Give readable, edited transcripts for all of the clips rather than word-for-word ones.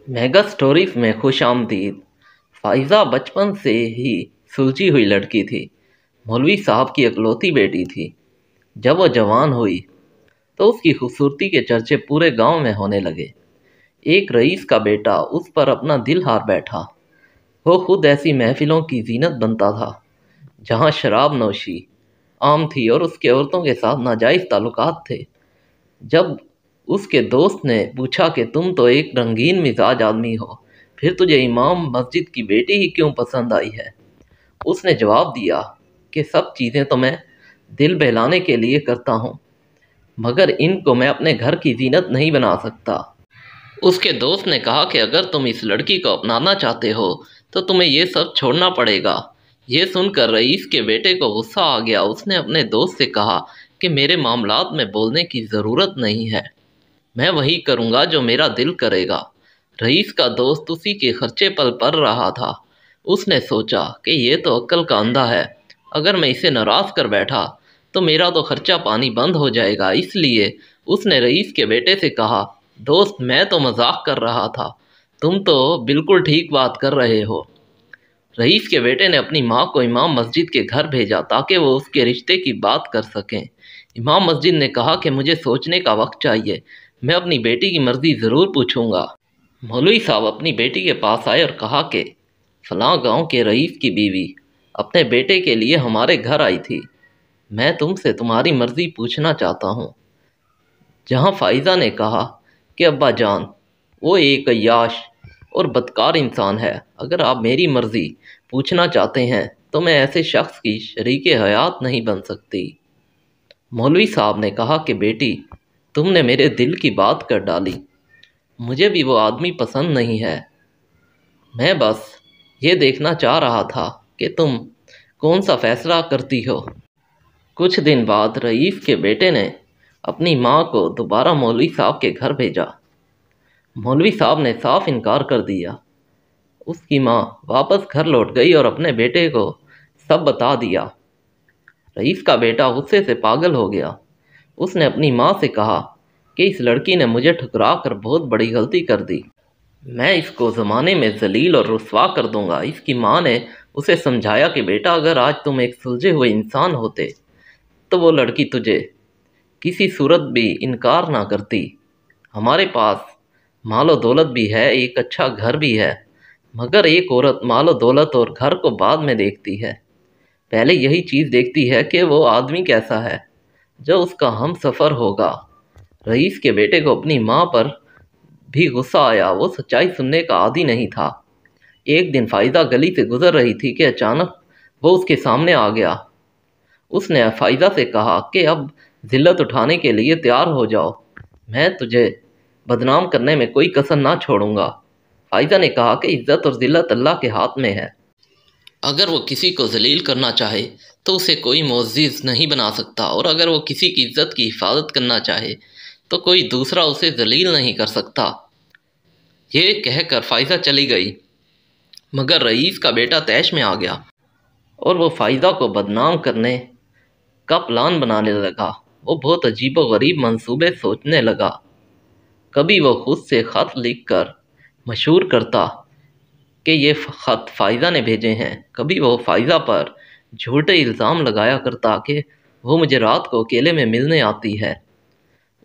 Mega stories में खुश आमदीद। फाइज़ा बचपन से ही सुलझी हुई लड़की थी। मौलवी साहब की इकलौती बेटी थी। जब वो जवान हुई तो उसकी खूबसूरती के चर्चे पूरे गांव में होने लगे। एक रईस का बेटा उस पर अपना दिल हार बैठा। वो खुद ऐसी महफिलों की जीनत बनता था जहां शराब नोशी आम थी और उसके औरतों के साथ नाजायज़ ताल्लुकात थे। जब उसके दोस्त ने पूछा कि तुम तो एक रंगीन मिजाज आदमी हो, फिर तुझे इमाम मस्जिद की बेटी ही क्यों पसंद आई है? उसने जवाब दिया कि सब चीज़ें तो मैं दिल बहलाने के लिए करता हूँ, मगर इनको मैं अपने घर की जीनत नहीं बना सकता। उसके दोस्त ने कहा कि अगर तुम इस लड़की को अपनाना चाहते हो तो तुम्हें ये सब छोड़ना पड़ेगा। ये सुनकर रईस के बेटे को गुस्सा आ गया। उसने अपने दोस्त से कहा कि मेरे मामलात में बोलने की ज़रूरत नहीं है, मैं वही करूँगा जो मेरा दिल करेगा। रईस का दोस्त उसी के खर्चे पर पल रहा था। उसने सोचा कि ये तो अक्ल का अंधा है, अगर मैं इसे नाराज़ कर बैठा तो मेरा तो खर्चा पानी बंद हो जाएगा। इसलिए उसने रईस के बेटे से कहा, दोस्त मैं तो मजाक कर रहा था, तुम तो बिल्कुल ठीक बात कर रहे हो। रईस के बेटे ने अपनी माँ को इमाम मस्जिद के घर भेजा ताकि वो उसके रिश्ते की बात कर सकें। इमाम मस्जिद ने कहा कि मुझे सोचने का वक्त चाहिए, मैं अपनी बेटी की मर्ज़ी ज़रूर पूछूंगा। मौलवी साहब अपनी बेटी के पास आए और कहा कि फलां गांव के रईस की बीवी अपने बेटे के लिए हमारे घर आई थी, मैं तुमसे तुम्हारी मर्ज़ी पूछना चाहता हूँ। जहाँ फ़ाइज़ा ने कहा कि अब्बा जान, वो एक अय्याश और बदकार इंसान है, अगर आप मेरी मर्ज़ी पूछना चाहते हैं तो मैं ऐसे शख्स की शरीके हयात नहीं बन सकती। मौलवी साहब ने कहा कि बेटी, तुमने मेरे दिल की बात कर डाली, मुझे भी वो आदमी पसंद नहीं है। मैं बस ये देखना चाह रहा था कि तुम कौन सा फ़ैसला करती हो। कुछ दिन बाद रईस के बेटे ने अपनी माँ को दोबारा मौलवी साहब के घर भेजा। मौलवी साहब ने साफ इनकार कर दिया। उसकी माँ वापस घर लौट गई और अपने बेटे को सब बता दिया। रईस का बेटा गुस्से से पागल हो गया। उसने अपनी माँ से कहा कि इस लड़की ने मुझे ठुकरा कर बहुत बड़ी गलती कर दी, मैं इसको ज़माने में जलील और रुस्वा कर दूंगा। इसकी माँ ने उसे समझाया कि बेटा, अगर आज तुम एक सुलझे हुए इंसान होते तो वो लड़की तुझे किसी सूरत भी इनकार ना करती। हमारे पास मालो दौलत भी है, एक अच्छा घर भी है, मगर एक औरत मालो दौलत और घर को बाद में देखती है। पहले यही चीज़ देखती है कि वो आदमी कैसा है जो उसका हम सफ़र होगा। रईस के बेटे को अपनी माँ पर भी गुस्सा आया। वो सच्चाई सुनने का आदी नहीं था। एक दिन फ़ाइज़ा गली से गुजर रही थी कि अचानक वो उसके सामने आ गया। उसने फ़ाइज़ा से कहा कि अब जिल्लत उठाने के लिए तैयार हो जाओ, मैं तुझे बदनाम करने में कोई कसर ना छोड़ूंगा। फ़ाइज़ा ने कहा कि इज़्ज़त और जिल्लत अल्लाह के हाथ में है, अगर वो किसी को जलील करना चाहे तो उसे कोई मुअज़्ज़िज़ नहीं बना सकता, और अगर वो किसी की इज़्ज़त की हिफाजत करना चाहे तो कोई दूसरा उसे जलील नहीं कर सकता। ये कहकर फ़ाइज़ा चली गई, मगर रईस का बेटा तैश में आ गया और वो फ़ाइज़ा को बदनाम करने का प्लान बनाने लगा। वो बहुत अजीब व गरीब मंसूबे सोचने लगा। कभी वो खुद से ख़त लिख कर मशहूर करता कि ये ख़त फ़ाइज़ा ने भेजे हैं। कभी वो फ़ाइज़ा पर झूठे इल्ज़ाम लगाया करता कि वो मुझे रात को अकेले में मिलने आती है।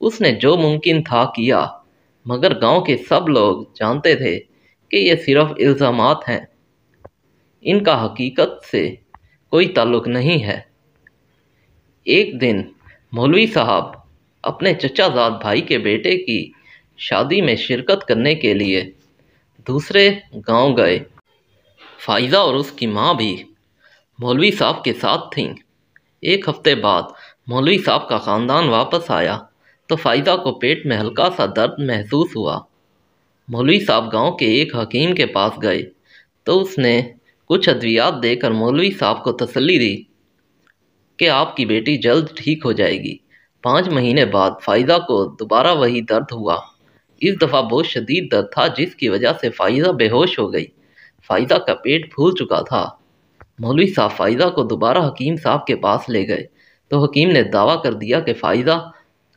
उसने जो मुमकिन था किया, मगर गांव के सब लोग जानते थे कि ये सिर्फ इल्ज़ामात हैं, इनका हकीकत से कोई ताल्लुक़ नहीं है। एक दिन मौलवी साहब अपने चचाजाद भाई के बेटे की शादी में शिरकत करने के लिए दूसरे गांव गए। फ़ाइज़ा और उसकी माँ भी मौलवी साहब के साथ थीं। एक हफ्ते बाद मौलवी साहब का ख़ानदान वापस आया तो फ़ाइज़ा को पेट में हल्का सा दर्द महसूस हुआ। मौलवी साहब गांव के एक हकीम के पास गए तो उसने कुछ अद्वियात देकर मौलवी साहब को तसल्ली दी कि आपकी बेटी जल्द ठीक हो जाएगी। 5 महीने बाद फ़ाइज़ा को दोबारा वही दर्द हुआ। इस दफ़ा बहुत शदीद दर्द था, जिसकी वजह से फ़ाइज़ा बेहोश हो गई। फ़ाइज़ा का पेट फूल चुका था। मौलवी साहब फ़ाइज़ा को दोबारा हकीम साहब के पास ले गए तो हकीम ने दावा कर दिया कि फ़ाइज़ा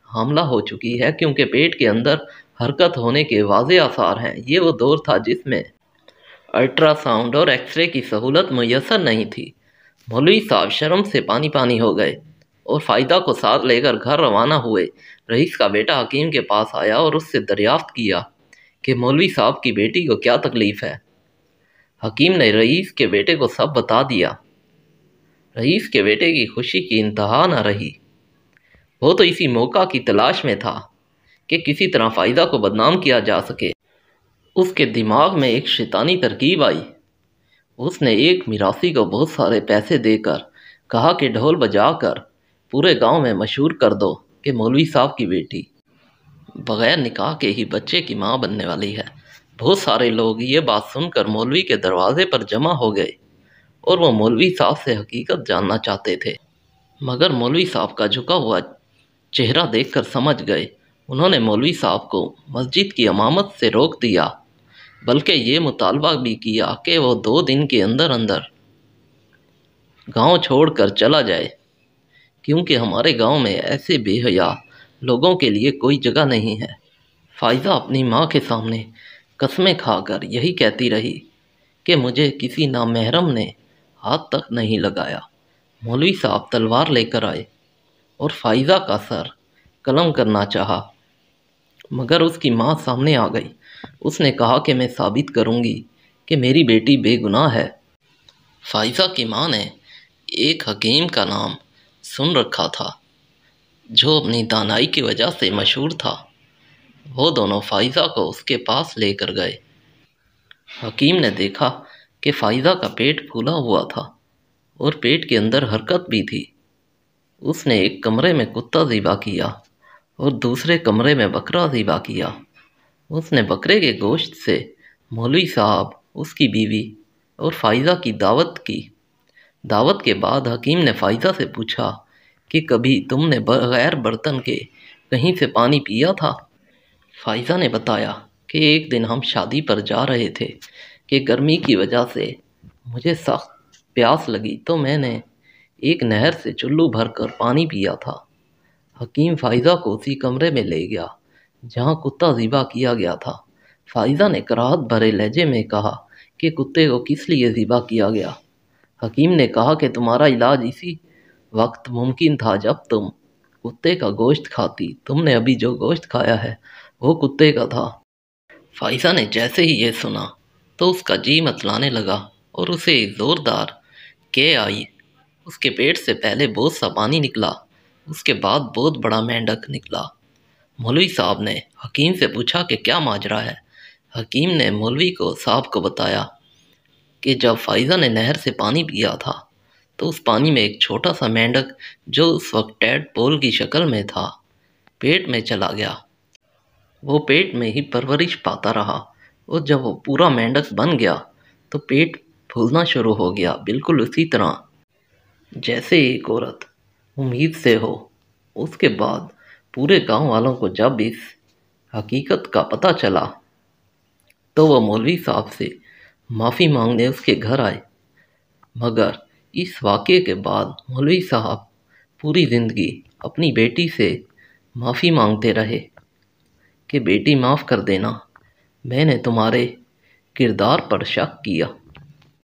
हामला हो चुकी है, क्योंकि पेट के अंदर حرکت ہونے کے واضح آثار ہیں۔ یہ وہ دور تھا جس میں الٹرا ساؤنڈ اور ایکس رے کی سہولت میسر نہیں تھی۔ مولوی صاحب شرم سے پانی پانی ہو گئے اور فائدہ کو ساتھ لے کر گھر روانہ ہوئے۔ رئیس کا بیٹا حکیم کے پاس آیا اور اس سے دریافت کیا کہ مولوی صاحب کی بیٹی کو کیا تکلیف ہے۔ حکیم نے رئیس کے بیٹے کو سب بتا دیا۔ رئیس کے بیٹے کی خوشی کی انتہا نہ رہی۔ وہ تو اسی موقع کی تلاش میں تھا کہ کسی طرح فائدہ کو بدنام کیا جا سکے۔ اس کے دماغ میں ایک شیطانی ترکیب آئی۔ اس نے ایک میراثی کو بہت سارے پیسے دے کر کہا کہ ڈھول بجا کر پورے گاؤں میں مشہور کر دو کہ مولوی صاحب کی بیٹی بغیر نکاح کے ہی بچے کی ماں بننے والی ہے۔ بہت سارے لوگ یہ بات سن کر مولوی کے دروازے پر جمع ہو گئے اور وہ مولوی صاحب سے حقیقت جاننا چاہتے تھے، مگر مولوی صاحب کا جھکا ہوا چہرہ دیکھ کر سمجھ گئے۔ انہوں نے مولوی صاحب کو مسجد کی امامت سے روک دیا، بلکہ یہ مطالبہ بھی کیا کہ وہ 2 دن کے اندر اندر گاؤں چھوڑ کر چلا جائے، کیونکہ ہمارے گاؤں میں ایسے بے حیا لوگوں کے لیے کوئی جگہ نہیں ہے۔ فائزہ اپنی ماں کے سامنے قسمیں کھا کر یہی کہتی رہی کہ مجھے کسی نامحرم نے ہاتھ تک نہیں لگایا۔ مولوی صاحب تلوار لے کر آئے اور فائزہ کا سر قلم کرنا چاہا، مگر اس کی ماں سامنے آ گئی۔ اس نے کہا کہ میں ثابت کروں گی کہ میری بیٹی بے گناہ ہے۔ فائزہ کی ماں نے ایک حکیم کا نام سن رکھا تھا جو اپنی دانائی کی وجہ سے مشہور تھا۔ وہ دونوں فائزہ کو اس کے پاس لے کر گئے۔ حکیم نے دیکھا کہ فائزہ کا پیٹ پھولا ہوا تھا اور پیٹ کے اندر حرکت بھی تھی۔ اس نے ایک کمرے میں کتا ذبح کیا اور دوسرے کمرے میں بکرا ذبح کیا۔ اس نے بکرے کے گوشت سے مولوی صاحب، اس کی بیوی اور فائزہ کی دعوت کی۔ دعوت کے بعد حکیم نے فائزہ سے پوچھا کہ کبھی تم نے بغیر برتن کے کہیں سے پانی پیا تھا؟ فائزہ نے بتایا کہ ایک دن ہم شادی پر جا رہے تھے کہ گرمی کی وجہ سے مجھے سخت پیاس لگی تو میں نے ایک نہر سے چلو بھر کر پانی پیا تھا۔ حکیم فائزہ کو اسی کمرے میں لے گیا جہاں کتا ذبح کیا گیا تھا۔ فائزہ نے کراہت بھرے لہجے میں کہا کہ کتے کو کس لیے ذبح کیا گیا؟ حکیم نے کہا کہ تمہارا علاج اسی وقت ممکن تھا جب تم کتے کا گوشت کھاتی۔ تم نے ابھی جو گوشت کھایا ہے وہ کتے کا تھا۔ فائزہ نے جیسے ہی یہ سنا تو اس کا جی متلانے لگا اور اسے زوردار کہ آئی۔ اس کے پیٹ سے پہلے بہت سا پانی نکلا، اس کے بعد بہت بڑا مینڈک نکلا۔ مولوی صاحب نے حکیم سے پوچھا کہ کیا ماجرا ہے؟ حکیم نے مولوی صاحب کو بتایا کہ جب فائزہ نے نہر سے پانی پیا تھا تو اس پانی میں ایک چھوٹا سا مینڈک جو اس وقت ٹیڈ پول کی شکل میں تھا پیٹ میں چلا گیا۔ وہ پیٹ میں ہی پرورش پاتا رہا اور جب وہ پورا مینڈک بن گیا تو پیٹ پھولنا شروع ہو گیا، بالکل اسی طرح جیسے ایک عورت امید سے ہو۔ اس کے بعد پورے گاؤں والوں کو جب اس حقیقت کا پتہ چلا تو وہ مولوی صاحب سے معافی مانگنے اس کے گھر آئے، مگر اس واقعے کے بعد مولوی صاحب پوری زندگی اپنی بیٹی سے معافی مانگتے رہے کہ بیٹی معاف کر دینا، میں نے تمہارے کردار پر شک کیا۔